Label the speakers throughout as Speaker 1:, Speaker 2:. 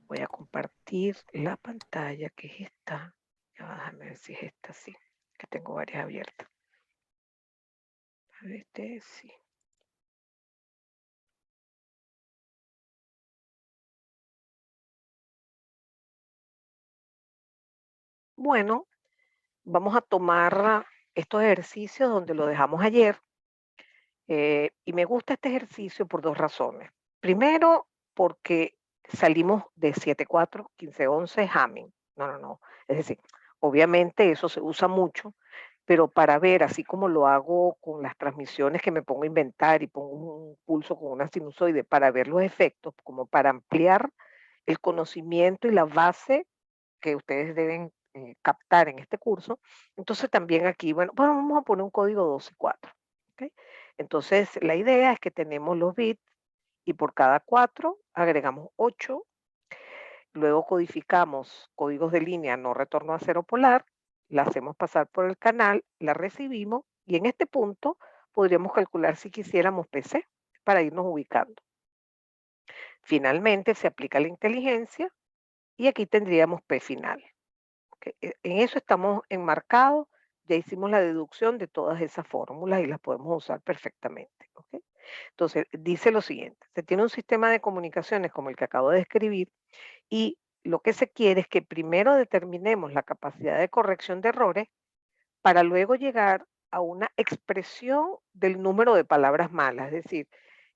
Speaker 1: Voy a compartir la pantalla, que es esta. Ya va, déjame ver si es esta, sí, que tengo varias abiertas. A ver, este sí. Bueno, vamos a tomar estos ejercicios donde lo dejamos ayer. Y me gusta este ejercicio por dos razones. Primero, porque salimos de 7-4, 15-11 Hamming. No, no, no. Es decir, obviamente eso se usa mucho, pero para ver, así como lo hago con las transmisiones que me pongo a inventar y pongo un pulso con una sinusoide para ver los efectos, como para ampliar el conocimiento y la base que ustedes deben captar en este curso. Entonces también aquí, bueno, vamos a poner un código 2 y 4. ¿Ok? Entonces la idea es que tenemos los bits y por cada 4 agregamos 8, luego codificamos códigos de línea no retorno a cero polar, la hacemos pasar por el canal, la recibimos y en este punto podríamos calcular si quisiéramos PC para irnos ubicando. Finalmente se aplica la inteligencia y aquí tendríamos P final. En eso estamos enmarcados, ya hicimos la deducción de todas esas fórmulas y las podemos usar perfectamente. ¿Ok? Entonces, dice lo siguiente, se tiene un sistema de comunicaciones como el que acabo de describir y lo que se quiere es que primero determinemos la capacidad de corrección de errores para luego llegar a una expresión del número de palabras malas. Es decir,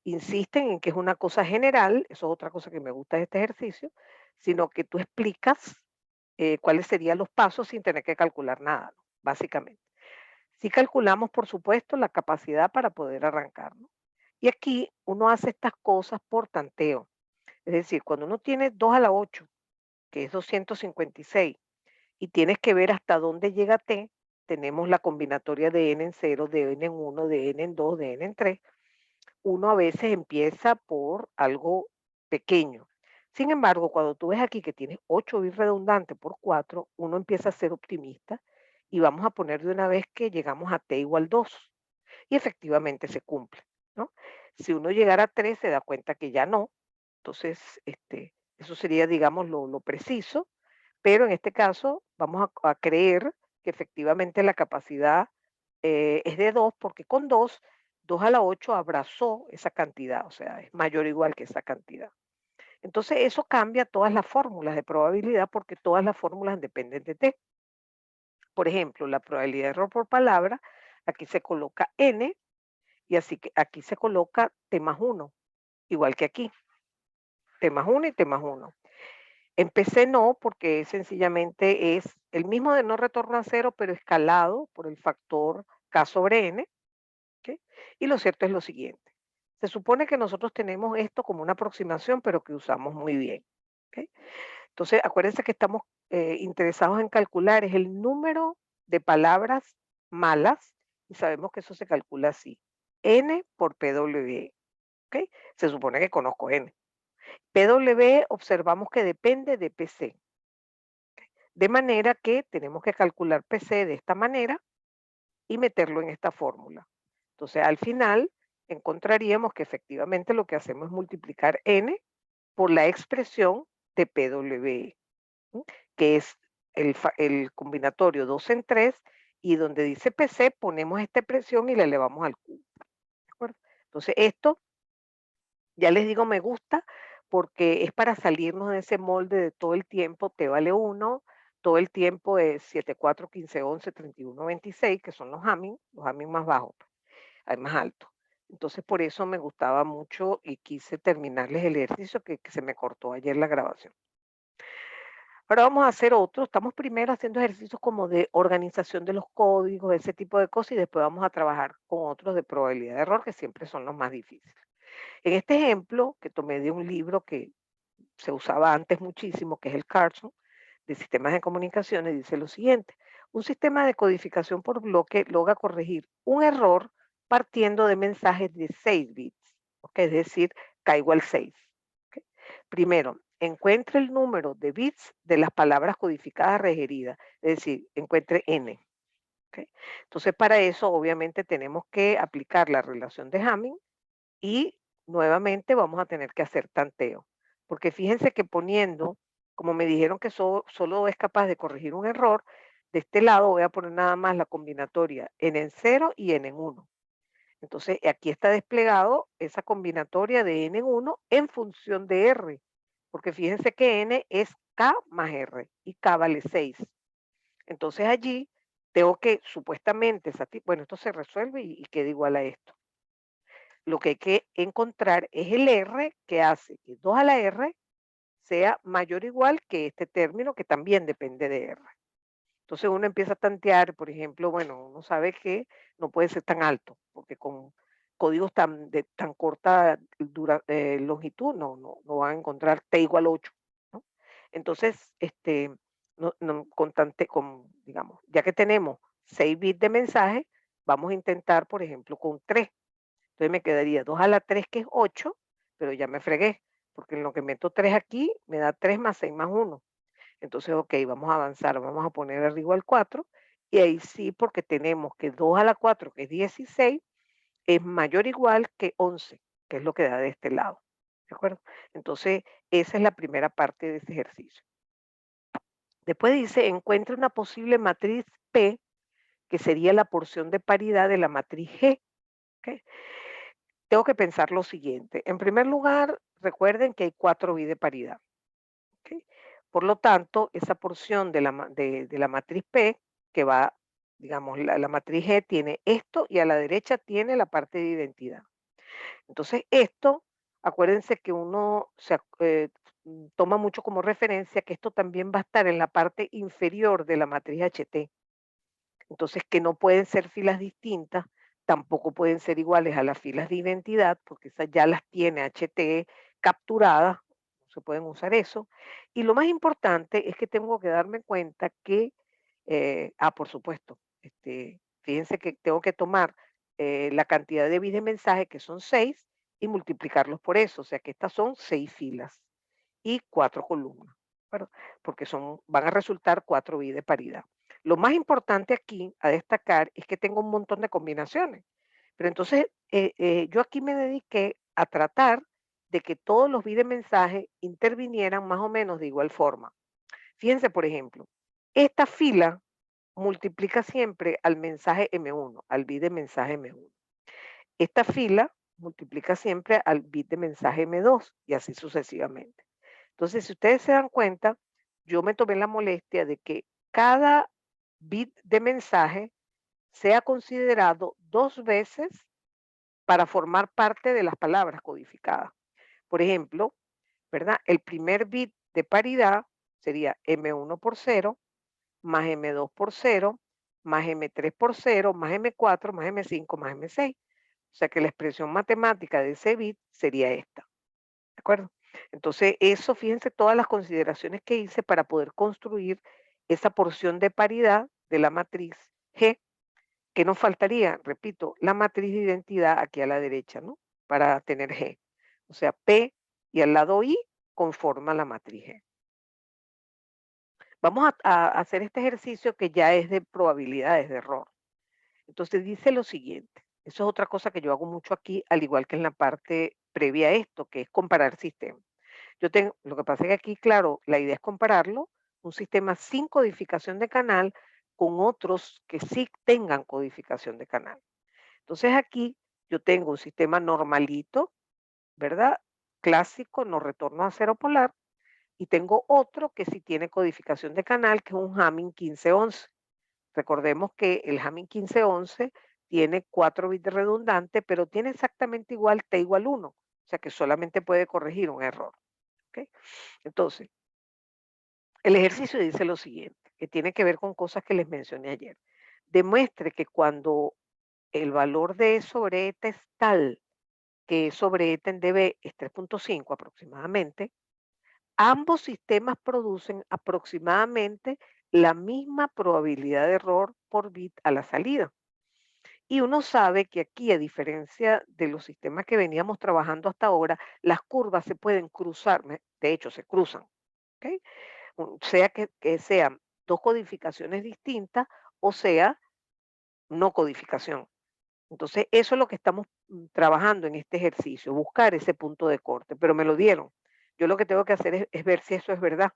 Speaker 1: insisten en que es una cosa general, eso es otra cosa que me gusta de este ejercicio, sino que tú explicas cuáles serían los pasos sin tener que calcular nada, ¿no? Básicamente. Si calculamos, por supuesto, la capacidad para poder arrancar, ¿no? Y aquí uno hace estas cosas por tanteo. Es decir, cuando uno tiene 2 a la 8, que es 256, y tienes que ver hasta dónde llega t, tenemos la combinatoria de n en 0, de n en 1, de n en 2, de n en 3. Uno a veces empieza por algo pequeño. Sin embargo, cuando tú ves aquí que tienes 8 bits redundantes por 4, uno empieza a ser optimista y vamos a poner de una vez que llegamos a t igual 2 y efectivamente se cumple, ¿no? Si uno llegara a 3 se da cuenta que ya no, entonces eso sería, digamos, lo preciso, pero en este caso vamos a creer que efectivamente la capacidad es de 2 porque con 2 a la 8 abrazó esa cantidad, o sea, es mayor o igual que esa cantidad. Entonces eso cambia todas las fórmulas de probabilidad porque todas las fórmulas dependen de t. Por ejemplo, la probabilidad de error por palabra, aquí se coloca n y así que aquí se coloca t más 1, igual que aquí, t más 1 y t más 1. En PC no, porque sencillamente es el mismo de no retorno a cero, pero escalado por el factor k sobre n. ¿Ok? Y lo cierto es lo siguiente. Se supone que nosotros tenemos esto como una aproximación, pero que usamos muy bien. ¿Ok? Entonces, acuérdense que estamos interesados en calcular es el número de palabras malas y sabemos que eso se calcula así. N por PW. ¿Ok? Se supone que conozco N. PW observamos que depende de PC. De manera que tenemos que calcular PC de esta manera y meterlo en esta fórmula. Entonces, al final encontraríamos que efectivamente lo que hacemos es multiplicar n por la expresión de PWE, ¿m? Que es el combinatorio 2 en 3 y donde dice PC ponemos esta expresión y la elevamos al cubo. ¿De acuerdo? Entonces, esto ya les digo me gusta porque es para salirnos de ese molde de todo el tiempo T vale 1, todo el tiempo es 7, 4, 15, 11, 31, 26, que son los Hamming más bajos, hay más altos. Entonces por eso me gustaba mucho y quise terminarles el ejercicio que se me cortó ayer la grabación. Ahora vamos a hacer otro, estamos primero haciendo ejercicios como de organización de los códigos, ese tipo de cosas, y después vamos a trabajar con otros de probabilidad de error, que siempre son los más difíciles. En este ejemplo que tomé de un libro que se usaba antes muchísimo, que es el Carson, de sistemas de comunicaciones, dice lo siguiente: un sistema de codificación por bloque logra corregir un error partiendo de mensajes de 6 bits, ¿ok? Es decir, k igual 6. ¿Ok? Primero, encuentre el número de bits de las palabras codificadas requeridas, es decir, encuentre n. ¿Ok? Entonces, para eso, obviamente, tenemos que aplicar la relación de Hamming y nuevamente vamos a tener que hacer tanteo. porque fíjense que poniendo, como me dijeron que solo es capaz de corregir un error, de este lado voy a poner nada más la combinatoria n en 0 y n en 1. Entonces, aquí está desplegado esa combinatoria de n en 1 en función de r, porque fíjense que n es k más r y k vale 6. Entonces allí tengo que supuestamente, bueno, esto se resuelve y queda igual a esto. Lo que hay que encontrar es el r que hace que 2 a la r sea mayor o igual que este término que también depende de r. Entonces uno empieza a tantear, por ejemplo, bueno, uno sabe que no puede ser tan alto, porque con códigos de tan corta longitud no van a encontrar t igual 8, ¿no? Entonces, digamos, ya que tenemos 6 bits de mensaje, vamos a intentar, por ejemplo, con 3. Entonces me quedaría 2 a la 3 que es 8, pero ya me fregué, porque en lo que meto 3 aquí me da 3 más 6 más 1. Entonces, ok, vamos a avanzar, vamos a poner arriba el 4 y ahí sí, porque tenemos que 2 a la 4, que es 16, es mayor o igual que 11, que es lo que da de este lado. ¿De acuerdo? Entonces, esa es la primera parte de ese ejercicio. Después dice, encuentra una posible matriz P, que sería la porción de paridad de la matriz G. ¿Ok? Tengo que pensar lo siguiente. En primer lugar, recuerden que hay 4 bits de paridad. ¿Ok? Por lo tanto, esa porción de la matriz P, que va, digamos, la matriz G tiene esto y a la derecha tiene la parte de identidad. Entonces, esto, acuérdense que uno toma mucho como referencia que esto también va a estar en la parte inferior de la matriz HT. Entonces, que no pueden ser filas distintas, tampoco pueden ser iguales a las filas de identidad, porque esas ya las tiene HT capturadas, no se pueden usar eso. Y lo más importante es que tengo que darme cuenta que, por supuesto, fíjense que tengo que tomar la cantidad de bits de mensaje, que son 6, y multiplicarlos por eso, o sea que estas son 6 filas y 4 columnas, ¿de acuerdo? Porque van a resultar 4 bits de paridad. Lo más importante aquí a destacar es que tengo un montón de combinaciones, pero entonces yo aquí me dediqué a tratar de que todos los bits de mensaje intervinieran más o menos de igual forma. Fíjense, por ejemplo, esta fila multiplica siempre al mensaje M1, al bit de mensaje M1. Esta fila multiplica siempre al bit de mensaje M2 y así sucesivamente. Entonces, si ustedes se dan cuenta, yo me tomé la molestia de que cada bit de mensaje sea considerado 2 veces para formar parte de las palabras codificadas. Por ejemplo, ¿verdad? El primer bit de paridad sería M1 por 0, más M2 por 0, más M3 por 0, más M4, más M5, más M6. O sea que la expresión matemática de ese bit sería esta. ¿De acuerdo? Entonces, eso, fíjense todas las consideraciones que hice para poder construir esa porción de paridad de la matriz G, que nos faltaría, repito, la matriz de identidad aquí a la derecha, ¿no? Para tener G. O sea, P y al lado I conforma la matriz G. Vamos a hacer este ejercicio que ya es de probabilidades de error. Entonces dice lo siguiente, eso es otra cosa que yo hago mucho aquí, al igual que en la parte previa a esto, que es comparar sistemas. Lo que pasa es que aquí, claro, la idea es compararlo, un sistema sin codificación de canal con otros que sí tengan codificación de canal. Entonces aquí yo tengo un sistema normalito, ¿verdad? Clásico, no retorno a cero polar, y tengo otro que sí tiene codificación de canal, que es un Hamming 1511. Recordemos que el Hamming 1511 tiene 4 bits de redundante, pero tiene exactamente igual t igual 1, o sea que solamente puede corregir un error. ¿Ok? Entonces, el ejercicio dice lo siguiente, que tiene que ver con cosas que les mencioné ayer. Demuestre que cuando el valor de E sobre eta es tal que E sobre eta en dB es 3.5 aproximadamente, ambos sistemas producen aproximadamente la misma probabilidad de error por bit a la salida. Y uno sabe que aquí, a diferencia de los sistemas que veníamos trabajando hasta ahora, las curvas se pueden cruzar, de hecho se cruzan. ¿Ok? Sea que sean dos codificaciones distintas o sea no codificación. Entonces, eso es lo que estamos trabajando en este ejercicio, buscar ese punto de corte, pero me lo dieron. Yo lo que tengo que hacer es ver si eso es verdad.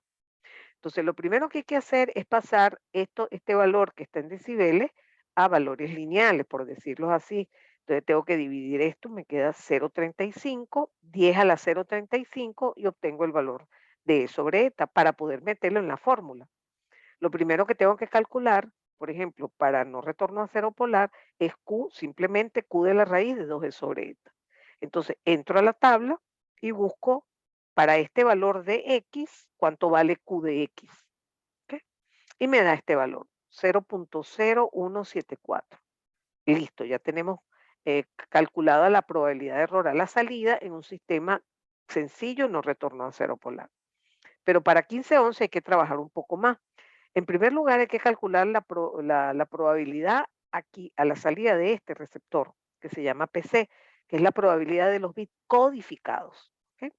Speaker 1: Entonces, lo primero que hay que hacer es pasar este valor que está en decibeles a valores lineales, por decirlo así. Entonces, tengo que dividir esto, me queda 0,35, 10 a la 0,35 y obtengo el valor de E sobre eta para poder meterlo en la fórmula. Lo primero que tengo que calcular, por ejemplo, para no retorno a cero polar, es Q, simplemente Q de la raíz de 2E sobre eta. Entonces, entro a la tabla y busco para este valor de X, cuánto vale Q de X. ¿Ok? Y me da este valor, 0,0174. Listo, ya tenemos calculada la probabilidad de error a la salida en un sistema sencillo, no retorno a cero polar. Pero para 1511 hay que trabajar un poco más. En primer lugar, hay que calcular la probabilidad aquí a la salida de este receptor, que se llama PC, que es la probabilidad de los bits codificados. ¿Ok?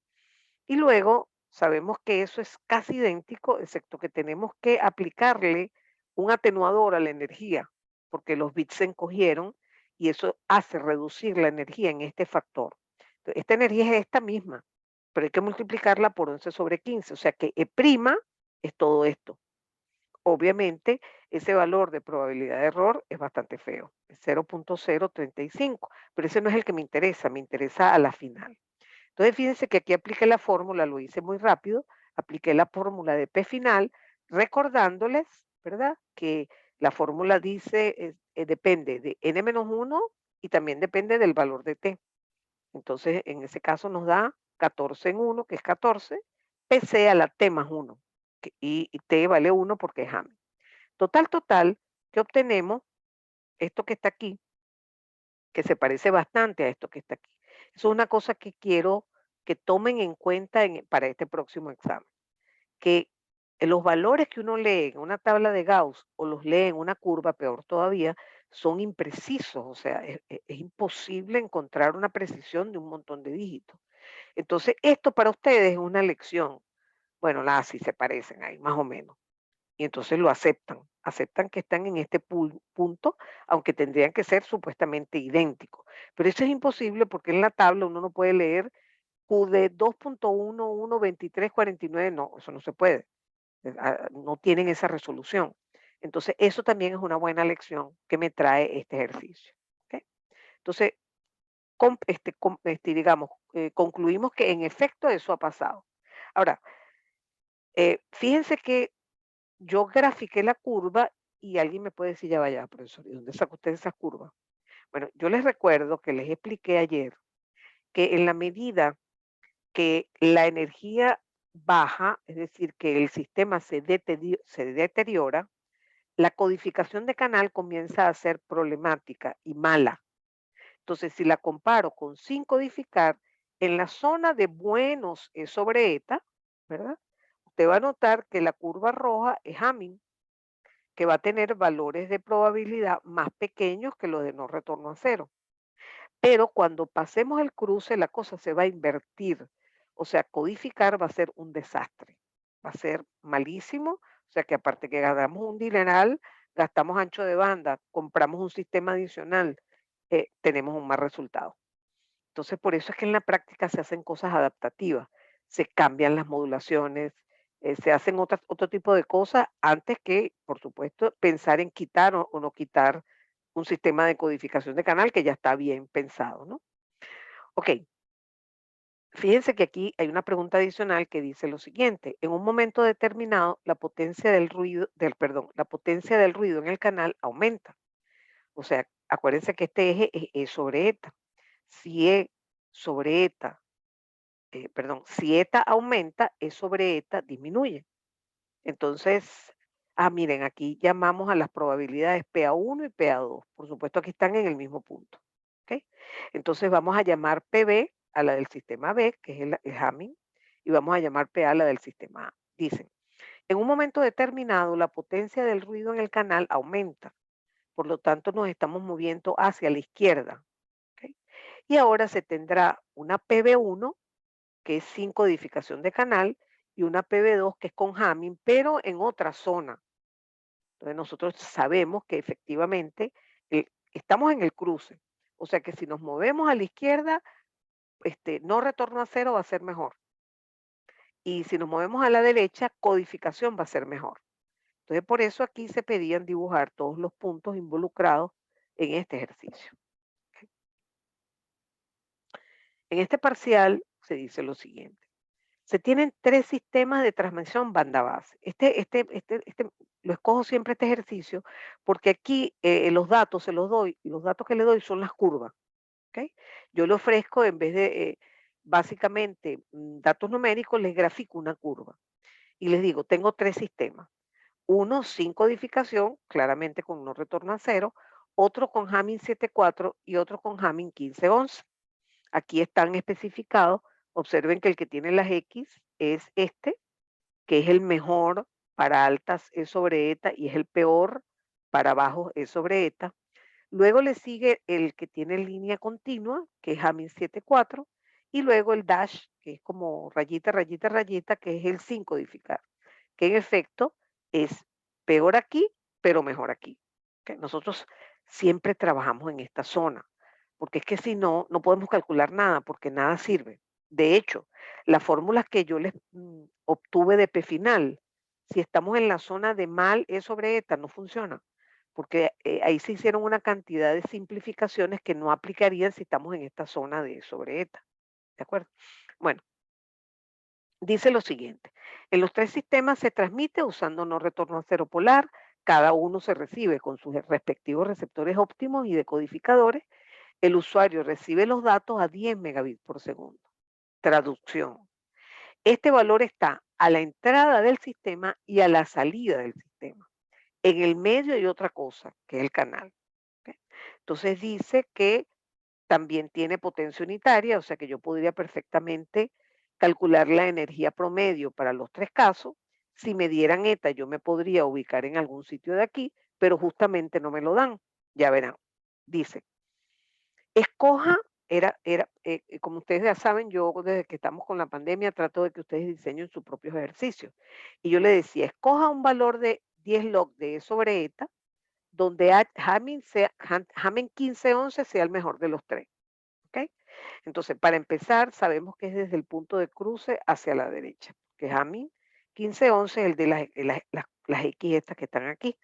Speaker 1: Y luego sabemos que eso es casi idéntico, excepto que tenemos que aplicarle un atenuador a la energía, porque los bits se encogieron y eso hace reducir la energía en este factor. Esta energía es esta misma, pero hay que multiplicarla por 11 sobre 15, o sea que E' es todo esto. Obviamente, ese valor de probabilidad de error es bastante feo, es 0,035, pero ese no es el que me interesa a la final. Entonces, fíjense que aquí apliqué la fórmula, lo hice muy rápido, apliqué la fórmula de P final, recordándoles, ¿verdad? Que la fórmula dice, depende de n-1 y también depende del valor de T. Entonces, en ese caso nos da 14 en 1, que es 14, PC a la T más 1, y T vale 1 porque es Hamming. Total, que obtenemos esto que está aquí, que se parece bastante a esto que está aquí. Eso es una cosa que quiero que tomen en cuenta para este próximo examen, que los valores que uno lee en una tabla de Gauss o los lee en una curva, peor todavía, son imprecisos, o sea, es imposible encontrar una precisión de un montón de dígitos. Entonces, esto para ustedes es una lección. Bueno, las sí se parecen ahí, más o menos. Y entonces lo aceptan, aceptan que están en este punto, aunque tendrían que ser supuestamente idénticos. Pero eso es imposible porque en la tabla uno no puede leer Q de 2.112349, no, eso no se puede, no tienen esa resolución. Entonces, eso también es una buena lección que me trae este ejercicio. ¿Ok? Entonces, digamos, concluimos que en efecto eso ha pasado. Ahora, fíjense que yo grafiqué la curva y alguien me puede decir, ya vaya, profesor, ¿y dónde sacó usted esas curvas? Bueno, yo les recuerdo que les expliqué ayer que en la medida que la energía baja, es decir, que el sistema se deteriora, la codificación de canal comienza a ser problemática y mala. Entonces, si la comparo con sin codificar, en la zona de buenos sobre eta, ¿verdad? Usted va a notar que la curva roja es Hamming, que va a tener valores de probabilidad más pequeños que los de no retorno a cero. Pero cuando pasemos el cruce, la cosa se va a invertir. O sea, codificar va a ser un desastre. Va a ser malísimo. O sea, que aparte que ganamos un dineral, gastamos ancho de banda, compramos un sistema adicional, tenemos un mal resultado. Entonces, por eso es que en la práctica se hacen cosas adaptativas, se cambian las modulaciones, se hacen otro tipo de cosas antes que, por supuesto, pensar en quitar o no quitar un sistema de codificación de canal que ya está bien pensado, ¿no? Ok, fíjense que aquí hay una pregunta adicional que dice lo siguiente: en un momento determinado, la potencia del ruido, la potencia del ruido en el canal aumenta. O sea, acuérdense que este eje es E sobre eta. Si E sobre eta si eta aumenta, E sobre eta disminuye. Entonces, miren, aquí llamamos a las probabilidades PA1 y PA2. Por supuesto, aquí están en el mismo punto. ¿Ok? Entonces, vamos a llamar PB a la del sistema B, que es el Hamming, y vamos a llamar PA a la del sistema A. Dicen, en un momento determinado, la potencia del ruido en el canal aumenta. Por lo tanto, nos estamos moviendo hacia la izquierda. ¿Ok? Y ahora se tendrá una PB1 que es sin codificación de canal, y una PB2 que es con Hamming, pero en otra zona. Entonces nosotros sabemos que efectivamente estamos en el cruce. O sea que si nos movemos a la izquierda, no retorno a cero va a ser mejor. Y si nos movemos a la derecha, codificación va a ser mejor. Entonces, por eso aquí se pedían dibujar todos los puntos involucrados en este ejercicio. En este parcial se dice lo siguiente. Se tienen tres sistemas de transmisión banda base. Lo escojo siempre este ejercicio porque aquí los datos se los doy y los datos que le doy son las curvas. ¿Ok? Yo le ofrezco, en vez de básicamente datos numéricos, les grafico una curva y les digo, tengo tres sistemas. Uno sin codificación, claramente con no retorno a cero, otro con Hamming 7.4 y otro con Hamming 15.11. Aquí están especificados. Observen que el que tiene las X es este, que es el mejor para altas E sobre eta y es el peor para bajos E sobre eta. Luego le sigue el que tiene línea continua, que es Hamming 7.4, y luego el dash, que es como rayita, rayita, rayita, que es el sin codificar, que en efecto es peor aquí, pero mejor aquí. ¿Ok? Nosotros siempre trabajamos en esta zona, porque es que si no, no podemos calcular nada, porque nada sirve. De hecho, las fórmulas que yo les obtuve de P final, si estamos en la zona de mal E sobre eta, no funciona, porque ahí se hicieron una cantidad de simplificaciones que no aplicarían si estamos en esta zona de E sobre eta. ¿De acuerdo? Bueno, dice lo siguiente, en los tres sistemas se transmite usando no retorno a cero polar, cada uno se recibe con sus respectivos receptores óptimos y decodificadores, el usuario recibe los datos a 10 megabits por segundo. Traducción. Este valor está a la entrada del sistema y a la salida del sistema. En el medio hay otra cosa, que es el canal. ¿Ok? Entonces dice que también tiene potencia unitaria, o sea que yo podría perfectamente calcular la energía promedio para los tres casos. Si me dieran ETA, yo me podría ubicar en algún sitio de aquí, pero justamente no me lo dan. Ya verán. Dice, escoja, como ustedes ya saben, yo desde que estamos con la pandemia trato de que ustedes diseñen sus propios ejercicios. Y yo le decía, escoja un valor de 10 log de E sobre ETA, donde Hamming 1511 sea el mejor de los tres. ¿Ok? Entonces, para empezar, sabemos que es desde el punto de cruce hacia la derecha, que Hamming 1511 es el de las X estas que están aquí.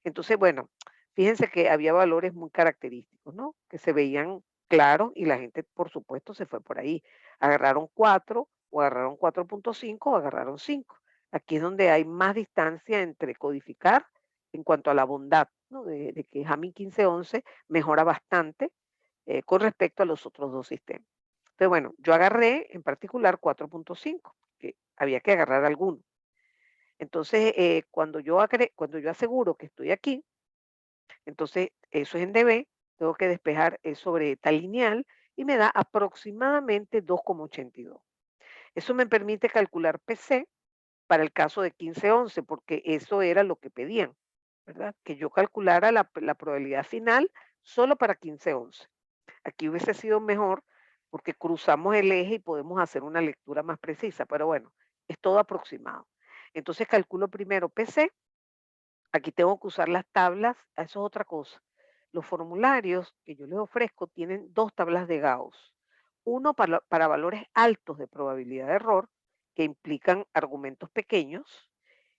Speaker 1: Entonces, bueno, fíjense que había valores muy característicos, ¿no? Que se veían claros y la gente, por supuesto, se fue por ahí. Agarraron 4 o agarraron 4.5 o agarraron 5. Aquí es donde hay más distancia entre codificar en cuanto a la bondad, ¿no? De que Hamming 1511 mejora bastante con respecto a los otros dos sistemas. Entonces, bueno, yo agarré en particular 4.5, que había que agarrar alguno. Entonces, cuando yo aseguro que estoy aquí, entonces eso es en dB, tengo que despejar sobre eta lineal y me da aproximadamente 2,82. Eso me permite calcular PC para el caso de 1511, porque eso era lo que pedían, ¿verdad? Que yo calculara la probabilidad final solo para 1511. Aquí hubiese sido mejor porque cruzamos el eje y podemos hacer una lectura más precisa, pero bueno, es todo aproximado. Entonces calculo primero PC, aquí tengo que usar las tablas, eso es otra cosa. Los formularios que yo les ofrezco tienen dos tablas de Gauss. Uno para valores altos de probabilidad de error, que implican argumentos pequeños,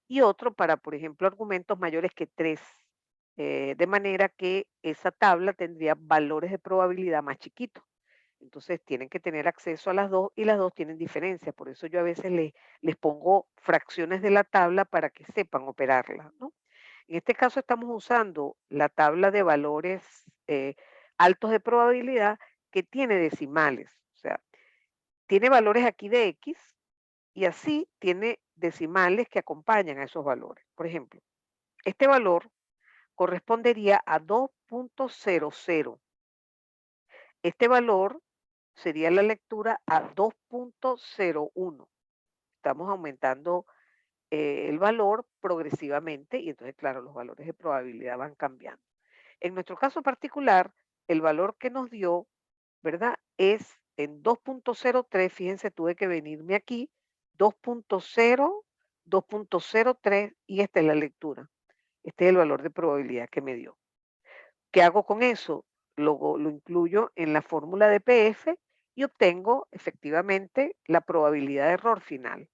Speaker 1: y otro para, por ejemplo, argumentos mayores que 3, de manera que esa tabla tendría valores de probabilidad más chiquitos. Entonces tienen que tener acceso a las dos y las dos tienen diferencia. Por eso yo a veces les pongo fracciones de la tabla para que sepan operarla, ¿no? En este caso estamos usando la tabla de valores altos de probabilidad que tiene decimales. O sea, tiene valores aquí de X y así tiene decimales que acompañan a esos valores. Por ejemplo, este valor correspondería a 2.00. Este valor sería la lectura a 2.01. Estamos aumentando el valor progresivamente y entonces, claro, los valores de probabilidad van cambiando. En nuestro caso particular, el valor que nos dio, ¿verdad? Es en 2.03, fíjense, tuve que venirme aquí, 2.0, 2.03 y esta es la lectura. Este es el valor de probabilidad que me dio. ¿Qué hago con eso? Lo incluyo en la fórmula de PF y obtengo efectivamente la probabilidad de error final.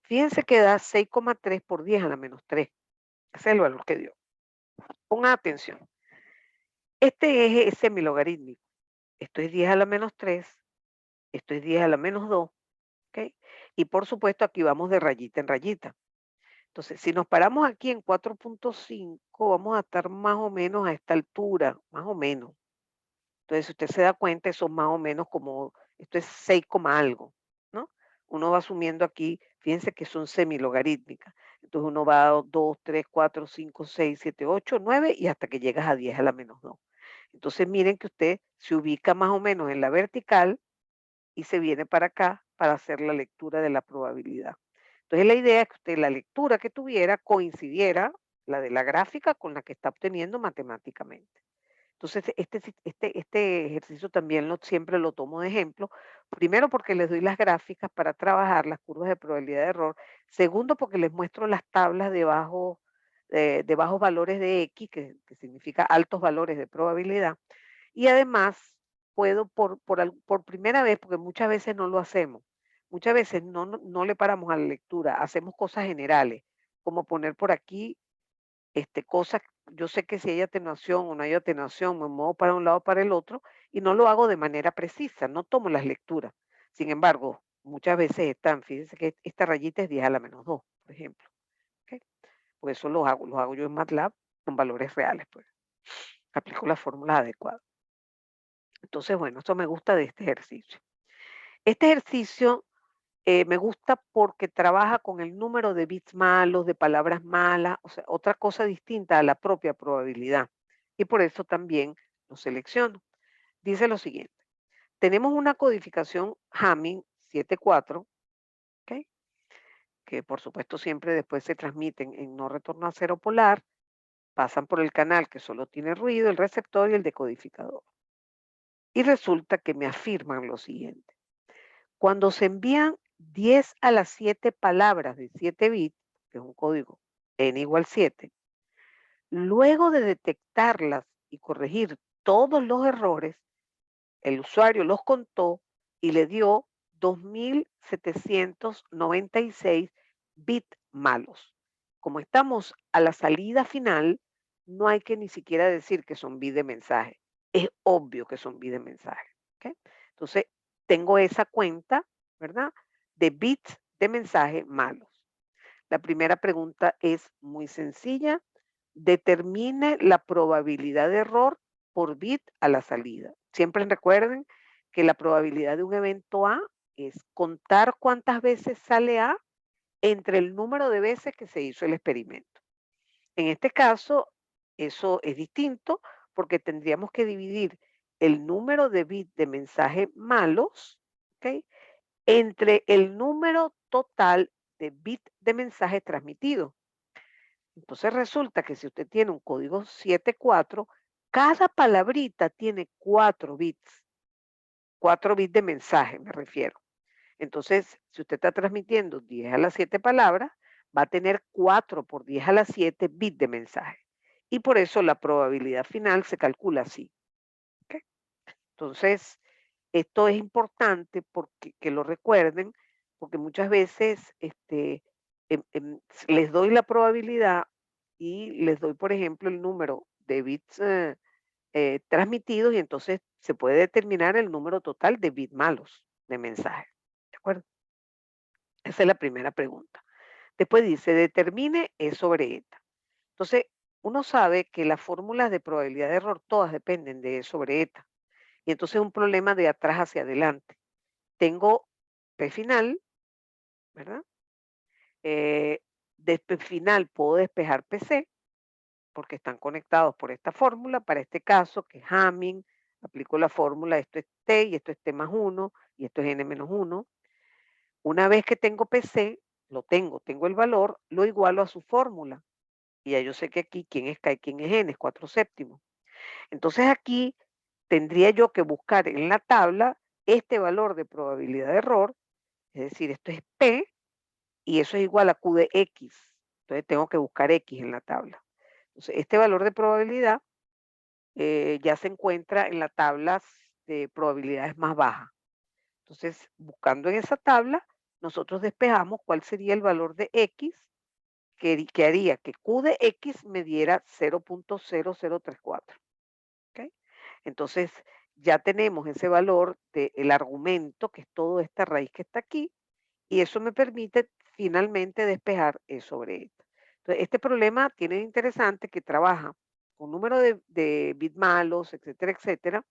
Speaker 1: Fíjense que da 6,3 por 10 a la menos 3. Ese es el valor que dio. Pongan atención. Este eje es semilogarítmico. Esto es 10 a la menos 3, esto es 10 a la menos 2, ¿ok? Y por supuesto aquí vamos de rayita en rayita. Entonces, si nos paramos aquí en 4,5, vamos a estar más o menos a esta altura, más o menos. Entonces, si usted se da cuenta, eso es más o menos como, esto es 6, algo, ¿no? Uno va asumiendo aquí, fíjense que son semilogarítmicas. Entonces uno va a 2, 3, 4, 5, 6, 7, 8, 9 y hasta que llegas a 10 a la menos 2. Entonces miren que usted se ubica más o menos en la vertical y se viene para acá para hacer la lectura de la probabilidad. Entonces la idea es que usted la lectura que tuviera coincidiera, la de la gráfica, con la que está obteniendo matemáticamente. Entonces, este ejercicio también siempre lo tomo de ejemplo. Primero, porque les doy las gráficas para trabajar las curvas de probabilidad de error. Segundo, porque les muestro las tablas de bajos valores de X, que significa altos valores de probabilidad. Y además, puedo por primera vez, porque muchas veces no lo hacemos, muchas veces no le paramos a la lectura, hacemos cosas generales, como poner por aquí cosas, yo sé que si hay atenuación o no hay atenuación, me muevo para un lado o para el otro y no lo hago de manera precisa, no tomo las lecturas. Sin embargo, muchas veces están, fíjense que esta rayita es 10 a la menos 2, por ejemplo. ¿Ok? Por eso los hago yo en MATLAB con valores reales, pues. Aplico las fórmulas adecuadas. Entonces, bueno, esto me gusta de este ejercicio. Este ejercicio me gusta porque trabaja con el número de bits malos, de palabras malas, o sea, otra cosa distinta a la propia probabilidad. Y por eso también lo selecciono. Dice lo siguiente, tenemos una codificación Hamming 7,4, ¿ok? Que por supuesto siempre después se transmiten en no retorno a cero polar, pasan por el canal que solo tiene ruido, el receptor y el decodificador. Y resulta que me afirman lo siguiente. Cuando se envían 10 a las 7 palabras de 7 bits, que es un código n igual 7, luego de detectarlas y corregir todos los errores, el usuario los contó y le dio 2.796 bits malos. Como estamos a la salida final, no hay que ni siquiera decir que son bits de mensaje. Es obvio que son bits de mensaje. ¿Ok? Entonces, tengo esa cuenta, ¿verdad? De bits de mensaje malos. La primera pregunta es muy sencilla. Determine la probabilidad de error por bit a la salida. Siempre recuerden que la probabilidad de un evento A es contar cuántas veces sale A entre el número de veces que se hizo el experimento. En este caso, eso es distinto porque tendríamos que dividir el número de bits de mensaje malos, ¿ok? Entre el número total de bits de mensaje transmitido. Entonces resulta que si usted tiene un código 74, cada palabrita tiene 4 bits, 4 bits de mensaje, me refiero. Entonces, si usted está transmitiendo 10 a las 7 palabras, va a tener 4 por 10 a las 7 bits de mensaje. Y por eso la probabilidad final se calcula así. ¿Ok? Entonces, esto es importante porque que lo recuerden, porque muchas veces les doy la probabilidad y les doy, por ejemplo, el número de bits transmitidos y entonces se puede determinar el número total de bits malos de mensaje. ¿De acuerdo? Esa es la primera pregunta. Después dice, determine E sobre eta. Entonces, uno sabe que las fórmulas de probabilidad de error todas dependen de E sobre eta. Y entonces es un problema de atrás hacia adelante. Tengo P final, ¿verdad? De P final puedo despejar PC porque están conectados por esta fórmula. Para este caso, que es Hamming, aplico la fórmula, esto es T y esto es T más 1 y esto es N menos 1. Una vez que tengo PC, tengo el valor, lo igualo a su fórmula. Y ya yo sé que aquí quién es K y quién es N, es 4 séptimos. Entonces aquí tendría yo que buscar en la tabla este valor de probabilidad de error, es decir, esto es P y eso es igual a Q de X. Entonces tengo que buscar X en la tabla. Entonces este valor de probabilidad ya se encuentra en la tabla de probabilidades más baja. Entonces, buscando en esa tabla, nosotros despejamos cuál sería el valor de X que haría que Q de X me diera 0.0034. ¿Ok? Entonces, ya tenemos ese valor del argumento, que es toda esta raíz que está aquí, y eso me permite finalmente despejar E sobre eta. Entonces, este problema tiene de interesante que trabaja con número de bit malos, etcétera, etcétera,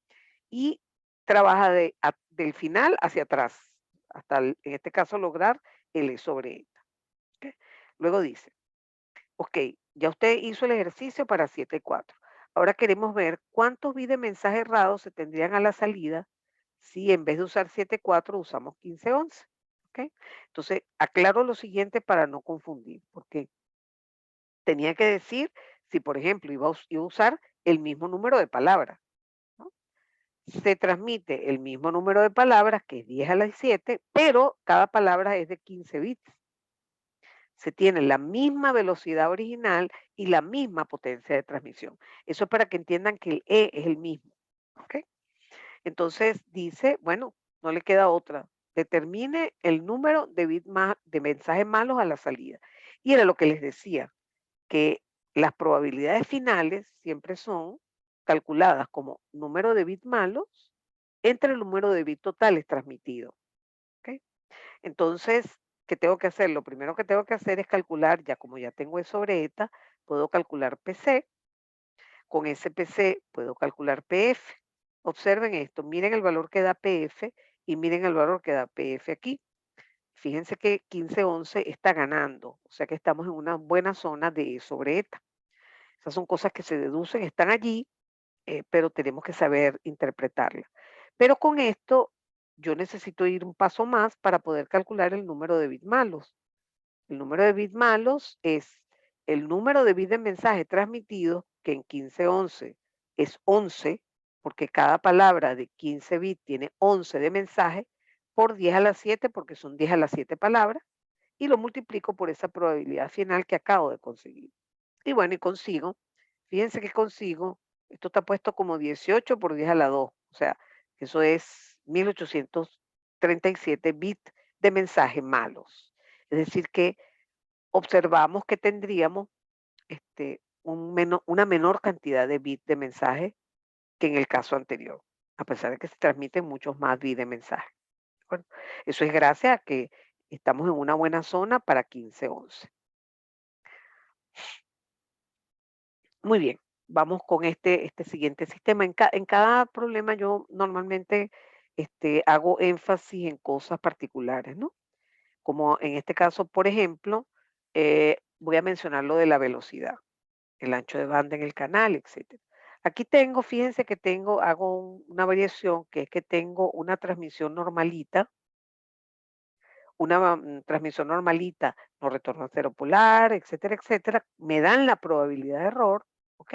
Speaker 1: y trabaja del final hacia atrás, hasta en este caso lograr el E sobre eta. ¿Ok? Luego dice, ok, ya usted hizo el ejercicio para 7 y 4. Ahora queremos ver cuántos bits de mensaje errado se tendrían a la salida si en vez de usar 7.4 usamos 15.11. ¿Ok? Entonces, aclaro lo siguiente para no confundir, porque tenía que decir si, por ejemplo, iba a usar el mismo número de palabras. ¿No? Se transmite el mismo número de palabras, que es 10 a la 7, pero cada palabra es de 15 bits. Se tiene la misma velocidad original y la misma potencia de transmisión. Eso es para que entiendan que el E es el mismo. ¿Ok? Entonces dice, bueno, no le queda otra. Determine el número de de mensajes malos a la salida. Y era lo que les decía, que las probabilidades finales siempre son calculadas como número de bits malos entre el número de bits totales transmitidos. ¿Ok? Entonces, ¿qué tengo que hacer? Lo primero que tengo que hacer es calcular, ya como ya tengo E sobre eta, puedo calcular PC. Con ese PC puedo calcular PF. Observen esto, miren el valor que da PF y miren el valor que da PF aquí. Fíjense que 15.11 está ganando, o sea que estamos en una buena zona de E sobre eta. Esas son cosas que se deducen, están allí, pero tenemos que saber interpretarlas. Pero con esto yo necesito ir un paso más para poder calcular el número de bits malos. El número de bits malos es el número de bits de mensaje transmitido, que en 15.11 es 11, porque cada palabra de 15 bits tiene 11 de mensaje, por 10 a la 7, porque son 10 a la 7 palabras, y lo multiplico por esa probabilidad final que acabo de conseguir. Y bueno, y consigo, fíjense que consigo, esto está puesto como 18 por 10 a la 2, o sea, eso es 1837 bits de mensaje malos. Es decir, que observamos que tendríamos una menor cantidad de bits de mensaje que en el caso anterior, a pesar de que se transmiten muchos más bits de mensaje. ¿De acuerdo? Eso es gracias a que estamos en una buena zona para 15.11. Muy bien, vamos con este siguiente sistema. En cada problema yo normalmente hago énfasis en cosas particulares, ¿no? Como en este caso, por ejemplo, voy a mencionar lo de la velocidad, el ancho de banda en el canal, etcétera. Aquí tengo, fíjense que hago una variación, que es que tengo una transmisión normalita, transmisión normalita, no retorno a cero polar, etcétera, etcétera. Me dan la probabilidad de error, ¿ok?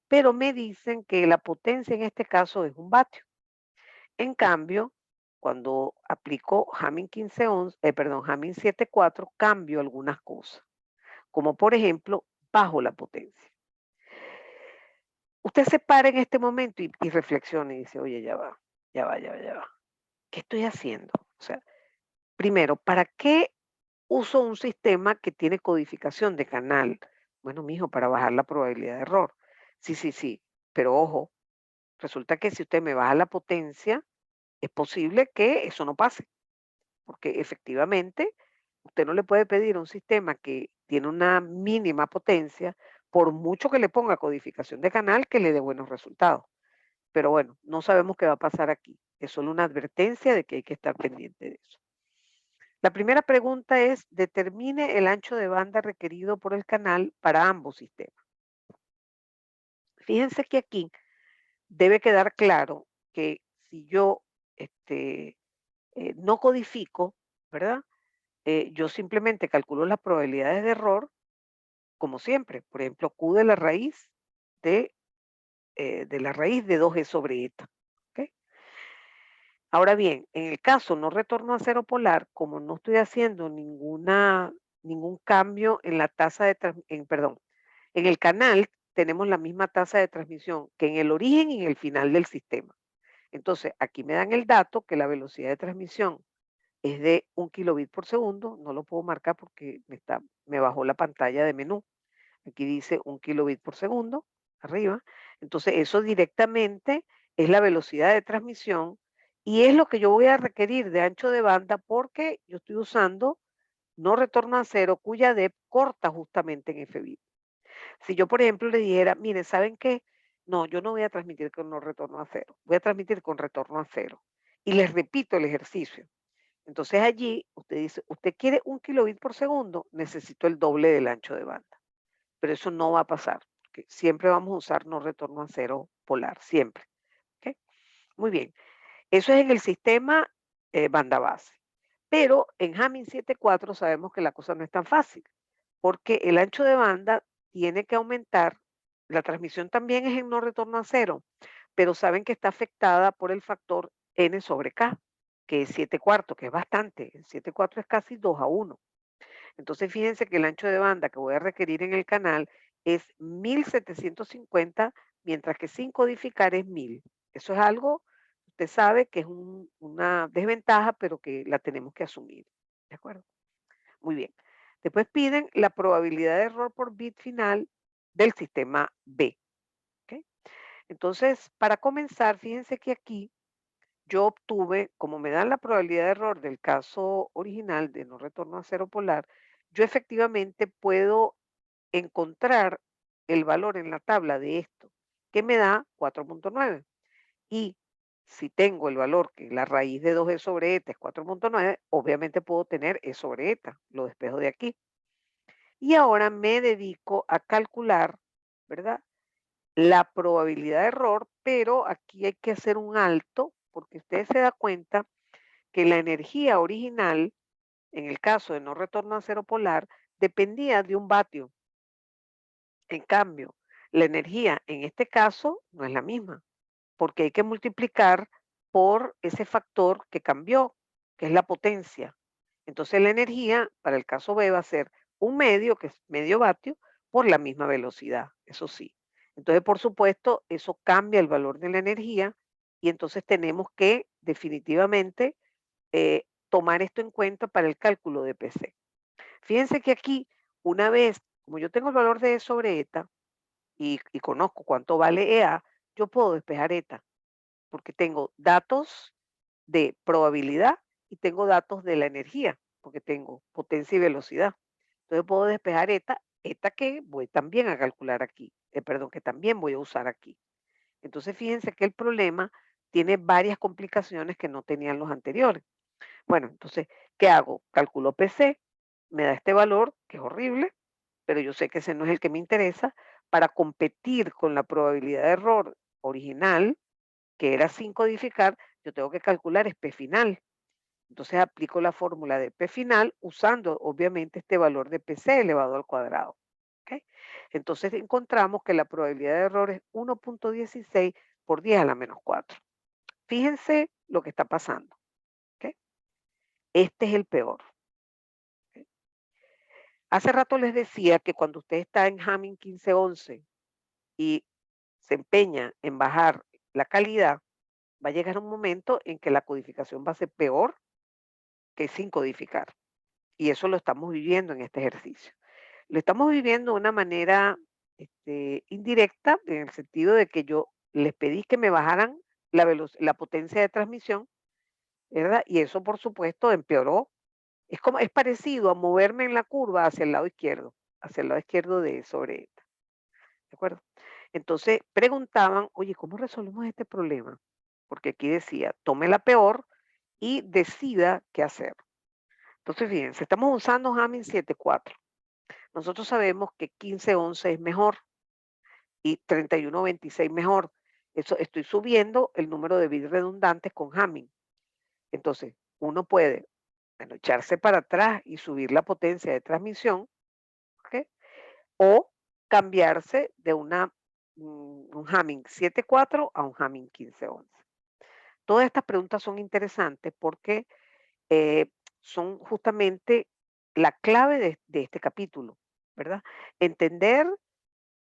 Speaker 1: Pero me dicen que la potencia en este caso es 1 vatio. En cambio, cuando aplico Hamming 1511, Hamming 7.4, cambio algunas cosas, como por ejemplo, bajo la potencia. Usted se para en este momento y reflexiona y dice, oye, ya va, ya va, ya va, ya va. ¿Qué estoy haciendo? O sea, primero, ¿para qué uso un sistema que tiene codificación de canal? Bueno, mijo, para bajar la probabilidad de error. Sí, sí, sí, pero ojo, resulta que si usted me baja la potencia, es posible que eso no pase, porque efectivamente usted no le puede pedir a un sistema que tiene una mínima potencia, por mucho que le ponga codificación de canal, que le dé buenos resultados. Pero bueno, no sabemos qué va a pasar aquí. Es solo una advertencia de que hay que estar pendiente de eso. La primera pregunta es, determine el ancho de banda requerido por el canal para ambos sistemas. Fíjense que aquí debe quedar claro que si yo no codifico, ¿verdad? Yo simplemente calculo las probabilidades de error, como siempre. Por ejemplo, Q de, de la raíz de 2E sobre eta. ¿Ok? Ahora bien, en el caso no retorno a cero polar, como no estoy haciendo ningún cambio en la tasa de perdón, en el canal tenemos la misma tasa de transmisión que en el origen y en el final del sistema. Entonces, aquí me dan el dato que la velocidad de transmisión es de 1 kilobit por segundo. No lo puedo marcar porque me bajó la pantalla de menú. Aquí dice 1 kilobit por segundo, arriba. Entonces, eso directamente es la velocidad de transmisión y es lo que yo voy a requerir de ancho de banda porque yo estoy usando no retorno a cero, cuya DEP corta justamente en FBIT. Si yo, por ejemplo, le dijera, mire, ¿saben qué? No, yo no voy a transmitir con no retorno a cero, voy a transmitir con retorno a cero. Y les repito el ejercicio. Entonces allí usted dice, ¿usted quiere 1 kilobit por segundo? Necesito el doble del ancho de banda. Pero eso no va a pasar, porque siempre vamos a usar no retorno a cero polar, siempre. ¿Ok? Muy bien. Eso es en el sistema banda base. Pero en Hamming 7.4 sabemos que la cosa no es tan fácil, porque el ancho de banda tiene que aumentar. La transmisión también es en no retorno a cero, pero saben que está afectada por el factor N sobre K, que es 7/4, que es bastante. El 7/4 es casi 2:1. Entonces, fíjense que el ancho de banda que voy a requerir en el canal es 1750, mientras que sin codificar es 1000. Eso es algo, usted sabe que es una desventaja, pero que la tenemos que asumir. ¿De acuerdo? Muy bien. Después piden la probabilidad de error por bit final del sistema B. ¿Ok? Entonces, para comenzar, fíjense que aquí yo obtuve, como me dan la probabilidad de error del caso original de no retorno a cero polar, yo efectivamente puedo encontrar el valor en la tabla de esto, que me da 4.9. Y si tengo el valor que la raíz de 2e sobre eta es 4.9, obviamente puedo tener e sobre eta, lo despejo de aquí. Y ahora me dedico a calcular, ¿verdad? La probabilidad de error, pero aquí hay que hacer un alto, porque usted se da cuenta que la energía original, en el caso de no retorno a cero polar, dependía de un vatio. En cambio, la energía en este caso no es la misma, porque hay que multiplicar por ese factor que cambió, que es la potencia. Entonces la energía, para el caso B, va a ser un medio, que es medio vatio, por la misma velocidad, eso sí. Entonces, por supuesto, eso cambia el valor de la energía y entonces tenemos que definitivamente tomar esto en cuenta para el cálculo de PC. Fíjense que aquí, una vez, como yo tengo el valor de E sobre eta y conozco cuánto vale EA, yo puedo despejar eta, porque tengo datos de probabilidad y tengo datos de la energía, porque tengo potencia y velocidad. Entonces puedo despejar eta, eta que voy también a calcular aquí, perdón, que también voy a usar aquí. Entonces fíjense que el problema tiene varias complicaciones que no tenían los anteriores. Bueno, entonces, ¿qué hago? Calculo PC, me da este valor, que es horrible, pero yo sé que ese no es el que me interesa. Para competir con la probabilidad de error original, que era sin codificar, yo tengo que calcular es P final. Entonces aplico la fórmula de P final usando obviamente este valor de PC elevado al cuadrado. ¿Ok? Entonces encontramos que la probabilidad de error es 1.16 por 10 a la menos 4. Fíjense lo que está pasando. ¿Ok? Este es el peor. ¿Ok? Hace rato les decía que cuando usted está en Hamming 1511 y se empeña en bajar la calidad, va a llegar un momento en que la codificación va a ser peor que sin codificar. Y eso lo estamos viviendo en este ejercicio. Lo estamos viviendo de una manera indirecta, en el sentido de que yo les pedí que me bajaran la potencia de transmisión, ¿verdad? Y eso, por supuesto, empeoró. Es parecido a moverme en la curva hacia el lado izquierdo de sobre eta. ¿De acuerdo? Entonces preguntaban, oye, ¿cómo resolvemos este problema? Porque aquí decía, tome la peor y decida qué hacer. Entonces, fíjense, estamos usando Hamming 7.4. Nosotros sabemos que 15.11 es mejor y 31.26 mejor. Eso estoy subiendo el número de bits redundantes con Hamming. Entonces, uno puede, bueno, echarse para atrás y subir la potencia de transmisión, ¿ok? O cambiarse de un Hamming 7.4 a un Hamming 15.11. Todas estas preguntas son interesantes porque eh, son justamente la clave de este capítulo, ¿verdad? Entender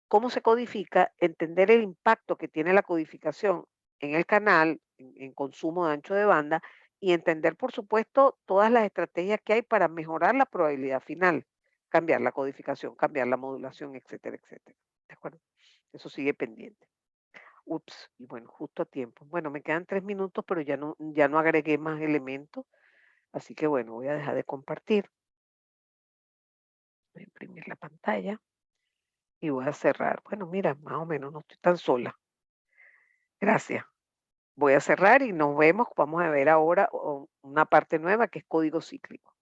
Speaker 1: cómo se codifica, entender el impacto que tiene la codificación en el canal, en consumo de ancho de banda, y entender, por supuesto, todas las estrategias que hay para mejorar la probabilidad final, cambiar la codificación, cambiar la modulación, etcétera, etcétera. ¿De acuerdo? Eso sigue pendiente. Ups, y bueno, justo a tiempo. Bueno, me quedan 3 minutos, pero ya no agregué más elementos, así que bueno, voy a dejar de compartir, voy a imprimir la pantalla y voy a cerrar. Bueno, mira, más o menos no estoy tan sola. Gracias. Voy a cerrar y nos vemos. Vamos a ver ahora una parte nueva que es código cíclico.